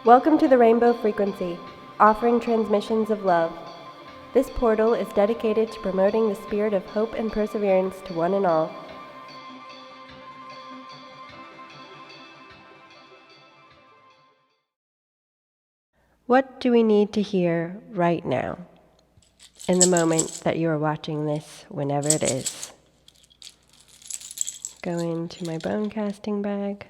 Welcome to the Rainbow Frequency, offering transmissions of love. This portal is dedicated to promoting the spirit of hope and perseverance to one and all. What do we need to hear right now, in the moment that you are watching this, whenever it is? Go into my bone casting bag.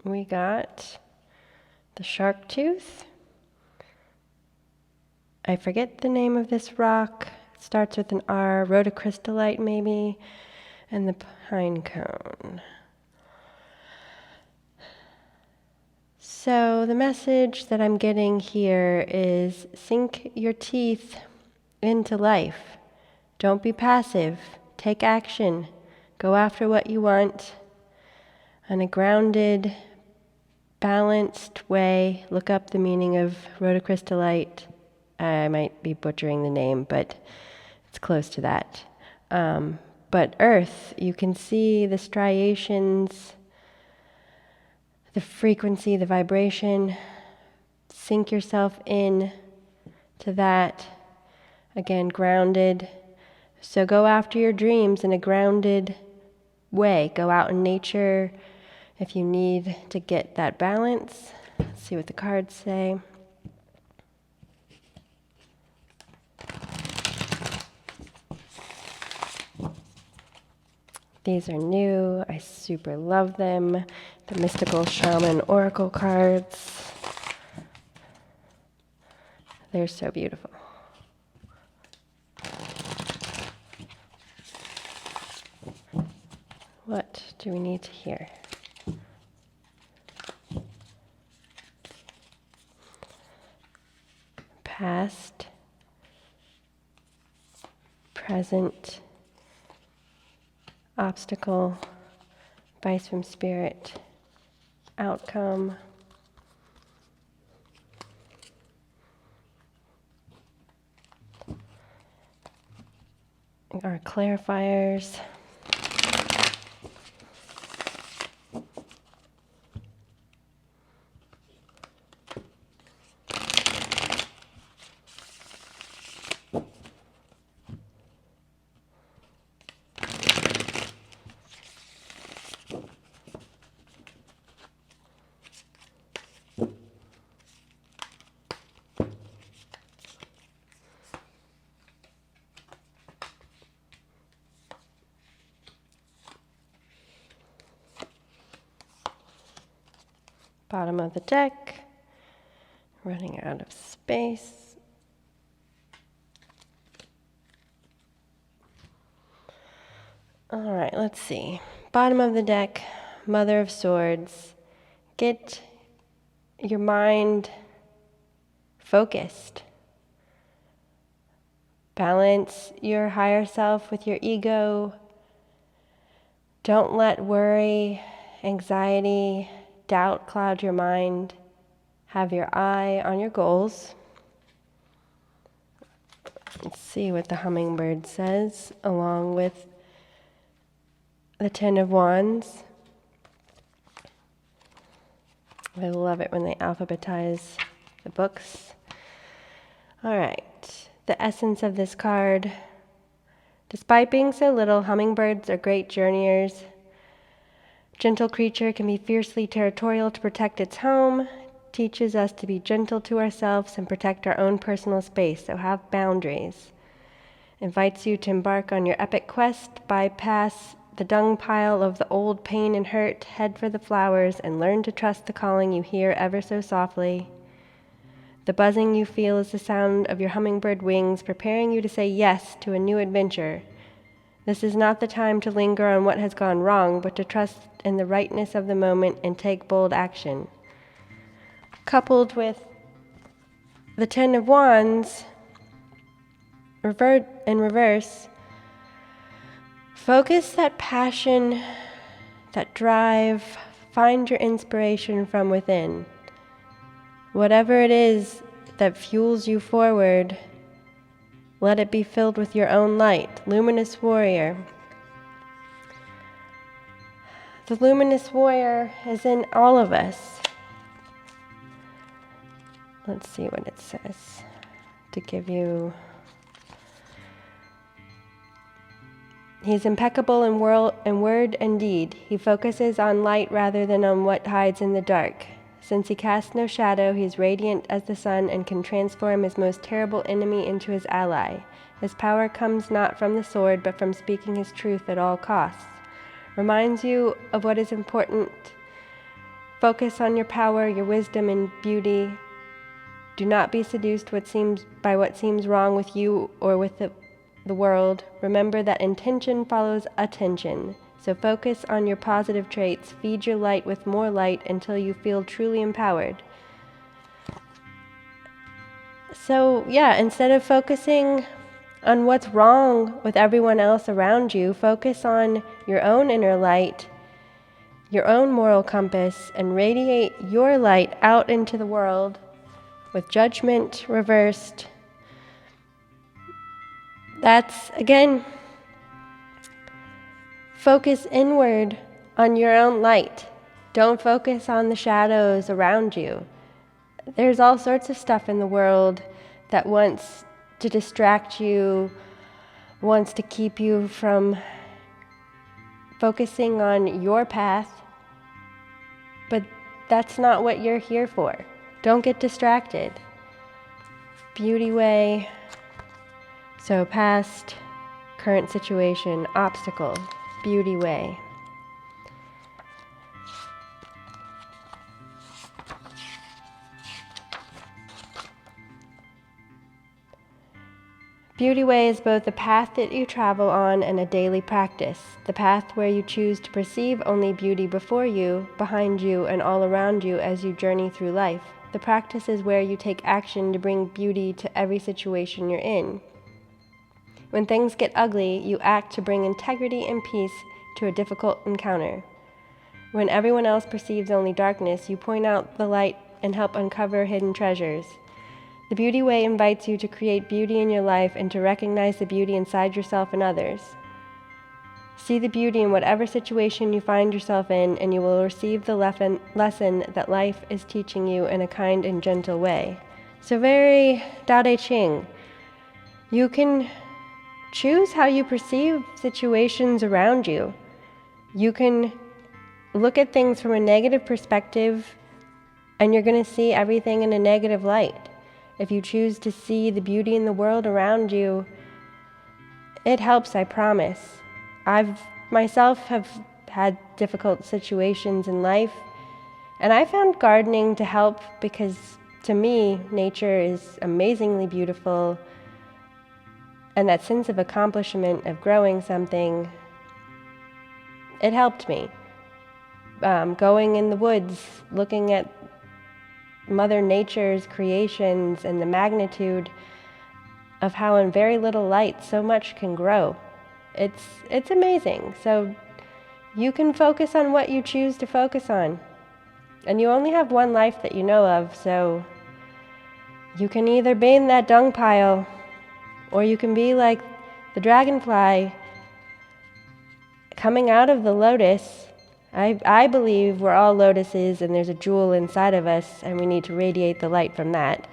We got the shark tooth. I forget the name of this rock. It starts with an R, rhodocrystallite maybe, and the pine cone. So the message that I'm getting here is sink your teeth into life. Don't be passive. Take action. Go after what you want in a grounded, balanced way. Look up the meaning of rhodocrystallite. I might be butchering the name, but it's close to that. But earth, you can see the striations, the frequency, the vibration. Sink yourself in to that. Again, grounded. So go after your dreams in a grounded way. Go out in nature if you need to get that balance. Let's see what the cards say. These are new. I super love them. The Mystical Shaman Oracle cards. They're so beautiful. What do we need to hear? Past, present, obstacle, advice from spirit, outcome, our clarifiers. Bottom of the deck, running out of space. All right, let's see. Bottom of the deck, Mother of Swords. Get your mind focused. Balance your higher self with your ego. Don't let worry, anxiety, doubt cloud your mind. Have your eye on your goals. Let's see what the hummingbird says, along with the Ten of Wands. I love it when they alphabetize the books. All right, the essence of this card. Despite being so little, hummingbirds are great journeyers. Gentle creature can be fiercely territorial to protect its home. Teaches us to be gentle to ourselves and protect our own personal space, so have boundaries. Invites you to embark on your epic quest, bypass the dung pile of the old pain and hurt, head for the flowers, and learn to trust the calling you hear ever so softly. The buzzing you feel is the sound of your hummingbird wings, preparing you to say yes to a new adventure. This is not the time to linger on what has gone wrong, but to trust in the rightness of the moment and take bold action. Coupled with the Ten of Wands, in reverse, focus that passion, that drive, find your inspiration from within. Whatever it is that fuels you forward, let it be filled with your own light. Luminous warrior. The luminous warrior is in all of us. Let's see what it says to give you. He's impeccable in word and deed. He focuses on light rather than on what hides in the dark. Since he casts no shadow, he is radiant as the sun and can transform his most terrible enemy into his ally. His power comes not from the sword, but from speaking his truth at all costs. Reminds you of what is important. Focus on your power, your wisdom, and beauty. Do not be seduced by what seems wrong with you or with the world. Remember that intention follows attention. So focus on your positive traits. Feed your light with more light until you feel truly empowered. So yeah, instead of focusing on what's wrong with everyone else around you, focus on your own inner light, your own moral compass, and radiate your light out into the world with judgment reversed. That's, again, focus inward on your own light. Don't focus on the shadows around you. There's all sorts of stuff in the world that wants to distract you, wants to keep you from focusing on your path, but that's not what you're here for. Don't get distracted. Beauty way. So past, current situation, obstacle, beauty way. Beauty way is both a path that you travel on and a daily practice. The path where you choose to perceive only beauty before you, behind you, and all around you as you journey through life. The practice is where you take action to bring beauty to every situation you're in. When things get ugly, you act to bring integrity and peace to a difficult encounter. When everyone else perceives only darkness, you point out the light and help uncover hidden treasures. The beauty way invites you to create beauty in your life and to recognize the beauty inside yourself and others. See the beauty in whatever situation you find yourself in, and you will receive the lesson that life is teaching you in a kind and gentle way. So very Tao Te Ching. You can choose how you perceive situations around you. You can look at things from a negative perspective, and you're going to see everything in a negative light. If you choose to see the beauty in the world around you, it helps, I promise. I've myself have had difficult situations in life, and I found gardening to help because, to me, nature is amazingly beautiful. And that sense of accomplishment of growing something, it helped me. Going in the woods, looking at Mother Nature's creations and the magnitude of how in very little light so much can grow. It's amazing. So you can focus on what you choose to focus on. And you only have one life that you know of, so you can either be in that dung pile, or you can be like the dragonfly coming out of the lotus. I believe we're all lotuses and there's a jewel inside of us and we need to radiate the light from that.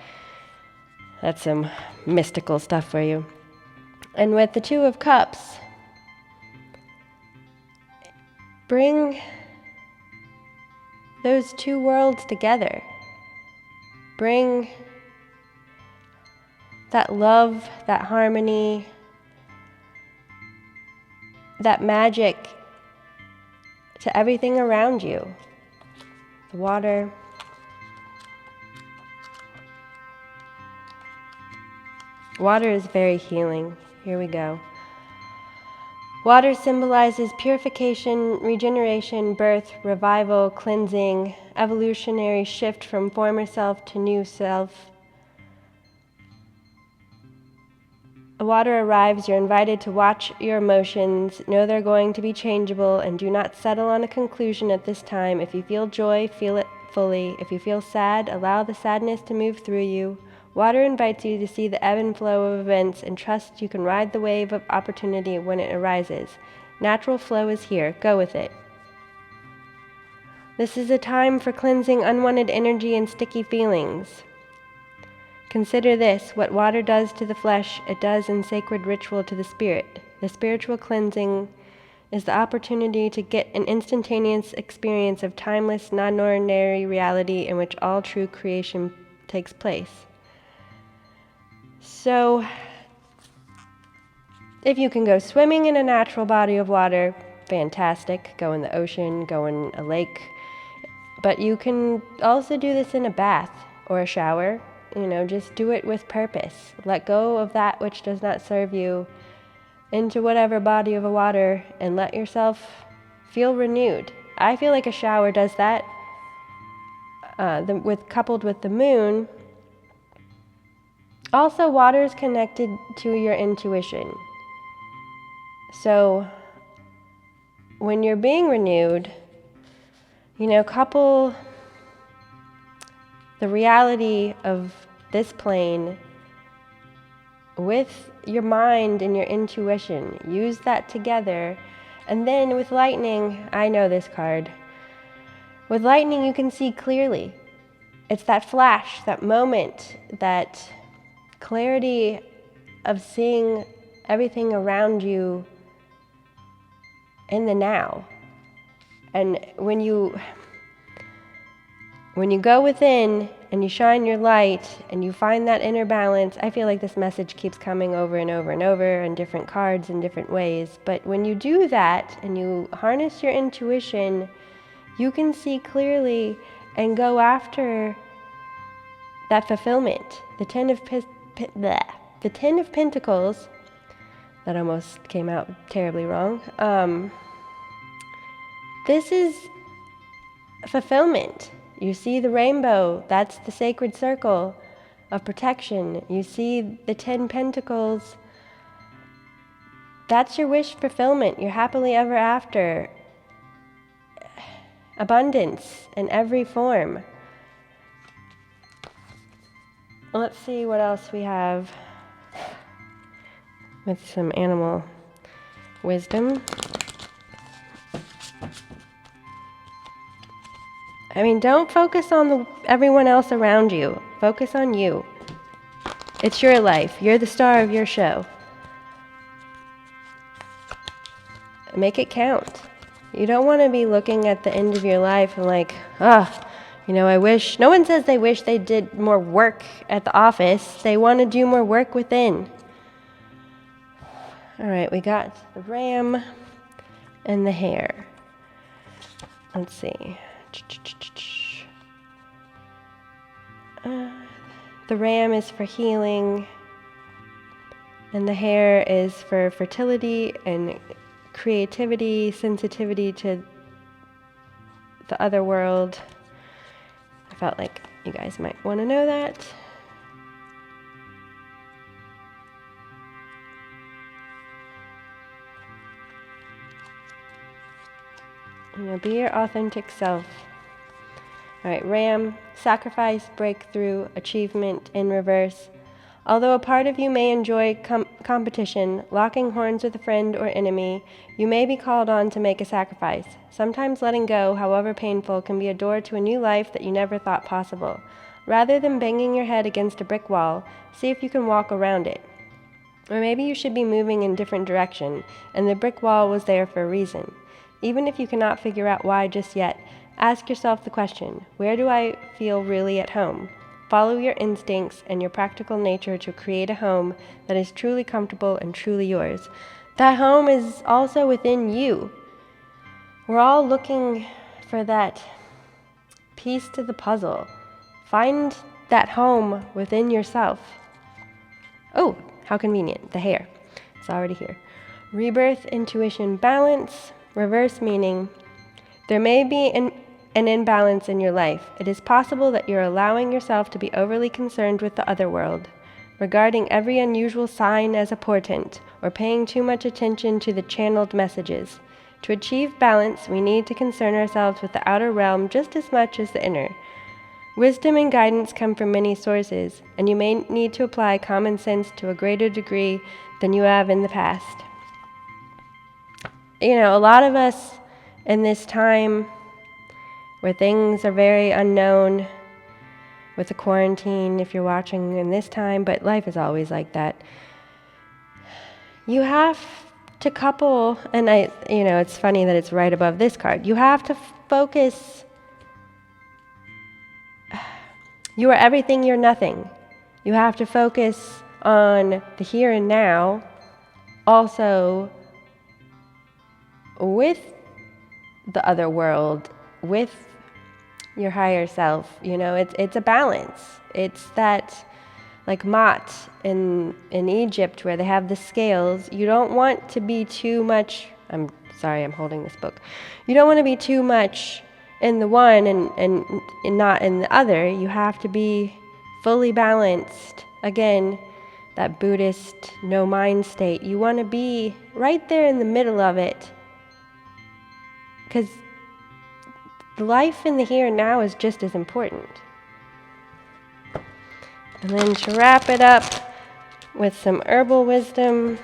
That's some mystical stuff for you. And with the Two of Cups, bring those two worlds together. Bring that love, that harmony, that magic to everything around you. The water. Water is very healing. Here we go. Water symbolizes purification, regeneration, birth, revival, cleansing, evolutionary shift from former self to new self. Water arrives, you're invited to watch your emotions, know they're going to be changeable, and do not settle on a conclusion at this time. If you feel joy, feel it fully. If you feel sad, allow the sadness to move through you. Water invites you to see the ebb and flow of events and trust you can ride the wave of opportunity when it arises. Natural flow is here. Go with it. This is a time for cleansing unwanted energy and sticky feelings. Consider this, what water does to the flesh, it does in sacred ritual to the spirit. The spiritual cleansing is the opportunity to get an instantaneous experience of timeless, non-ordinary reality in which all true creation takes place. So, if you can go swimming in a natural body of water, fantastic. Go in the ocean, go in a lake. But you can also do this in a bath or a shower. Just do it with purpose. Let go of that which does not serve you into whatever body of water and let yourself feel renewed. I feel like a shower does that. Coupled with the moon. Also, water is connected to your intuition. So, when you're being renewed, couple the reality of this plane with your mind and your intuition. Use that together. And then with lightning, I know this card. With lightning, you can see clearly. It's that flash, that moment, that clarity of seeing everything around you in the now. And when you go within and you shine your light and you find that inner balance, I feel like this message keeps coming over and over and over in different cards in different ways. But when you do that and you harness your intuition, you can see clearly and go after that fulfillment. The Ten of Pentacles, that almost came out terribly wrong. This is fulfillment. You see the rainbow, that's the sacred circle of protection. You see the 10 Pentacles, that's your wish fulfillment, your happily ever after. Abundance in every form. Let's see what else we have with some animal wisdom. Don't focus on everyone else around you. Focus on you. It's your life. You're the star of your show. Make it count. You don't want to be looking at the end of your life and like, I wish. No one says they wish they did more work at the office. They want to do more work within. All right, we got the ram and the hare. Let's see. The ram is for healing, and the hare is for fertility and creativity, sensitivity to the other world. I felt like you guys might want to know that. Be your authentic self. All right, ram, sacrifice, breakthrough, achievement in reverse. Although a part of you may enjoy competition, locking horns with a friend or enemy, you may be called on to make a sacrifice. Sometimes letting go, however painful, can be a door to a new life that you never thought possible. Rather than banging your head against a brick wall, see if you can walk around it. Or maybe you should be moving in a different direction, and the brick wall was there for a reason. Even if you cannot figure out why just yet, ask yourself the question, where do I feel really at home? Follow your instincts and your practical nature to create a home that is truly comfortable and truly yours. That home is also within you. We're all looking for that piece to the puzzle. Find that home within yourself. Oh, how convenient, the hare. It's already here. Rebirth, intuition, balance. Reverse meaning, there may be an imbalance in your life. It is possible that you're allowing yourself to be overly concerned with the other world, regarding every unusual sign as a portent, or paying too much attention to the channeled messages. To achieve balance, we need to concern ourselves with the outer realm just as much as the inner. Wisdom and guidance come from many sources, and you may need to apply common sense to a greater degree than you have in the past. You know, a lot of us in this time where things are very unknown, with the quarantine, if you're watching in this time, but life is always like that. You have to couple, and it's funny that it's right above this card. You have to focus. You are everything, you're nothing. You have to focus on the here and now, also with the other world, with your higher self. It's a balance. It's that, like Mott in Egypt, where they have the scales. You don't want to be too much. I'm sorry, I'm holding this book. You don't want to be too much in the one and not in the other. You have to be fully balanced. Again, that Buddhist no mind state. You want to be right there in the middle of it, because life in the here and now is just as important. And then to wrap it up with some herbal wisdom.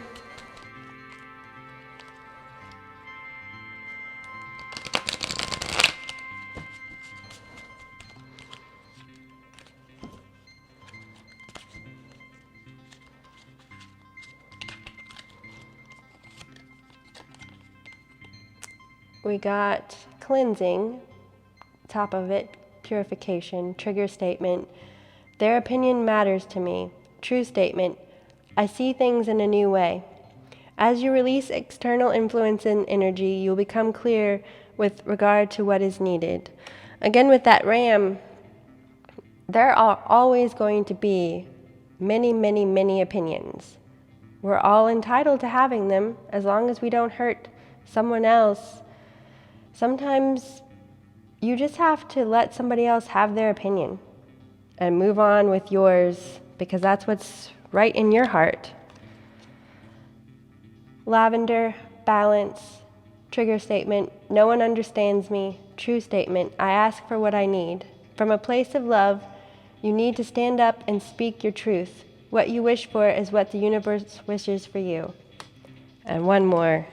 We got cleansing, top of it, purification, trigger statement. Their opinion matters to me. True statement. I see things in a new way. As you release external influence and energy, you'll become clear with regard to what is needed. Again, with that ram, there are always going to be many, many, many opinions. We're all entitled to having them as long as we don't hurt someone else. Sometimes you just have to let somebody else have their opinion and move on with yours, because that's what's right in your heart. Lavender, balance, trigger statement. No one understands me. True statement. I ask for what I need. From a place of love, you need to stand up and speak your truth. What you wish for is what the universe wishes for you. And one more.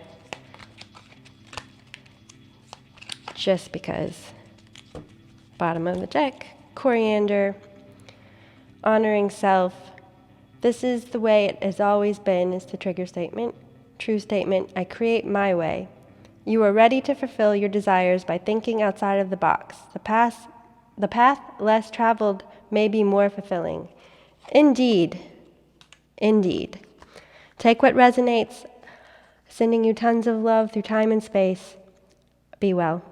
Just because. Bottom of the deck, coriander, honoring self. This is the way it has always been, is the trigger statement. True statement, I create my way. You are ready to fulfill your desires by thinking outside of the box. The path less traveled may be more fulfilling. Indeed. Indeed. Take what resonates, sending you tons of love through time and space. Be well.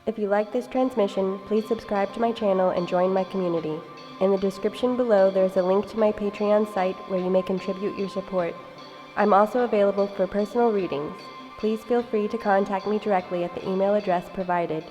If you like this transmission, please subscribe to my channel and join my community. In the description below, there is a link to my Patreon site where you may contribute your support. I'm also available for personal readings. Please feel free to contact me directly at the email address provided.